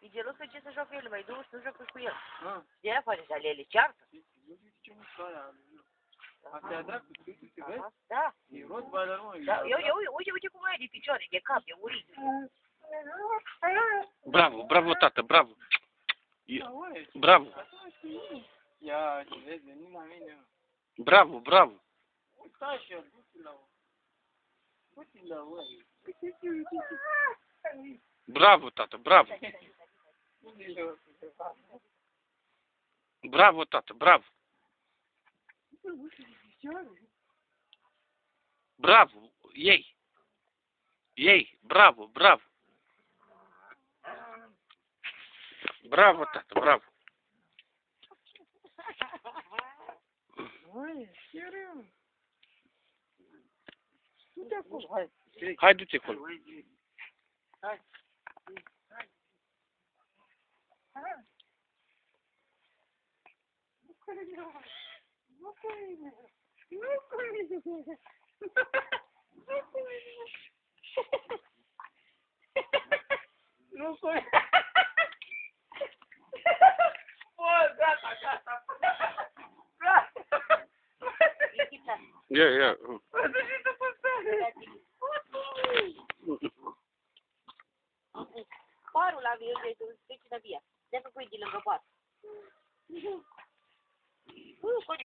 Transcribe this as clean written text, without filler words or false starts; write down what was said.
E gelos că ce să joacă el, mai duci, nu joacă cu el. De aia face așa, ele ceartă. Ce mușcarea. Astea dracu, tu te vezi? Da. E Rottweiler, mă. Da. Uite cum ai de picioare, de cap, e urit. Bravo, bravo, tată, bravo. Bravo. Ia, ce vezi, veni la mine. Bravo, bravo. Uite așa, du-te la o. Du-te la o. Bravo, tată, bravo. Bravo, tată, bravo. Bravo, ei. Ei, bravo, bravo. Bravo, tată, bravo. Du-te acolo, hai. Hai, du-te acolo. Hai. Nu cu Bă, gata, gata. Ia. Parul la mine, uite, tu treci de via. De-a făcut de lângă par.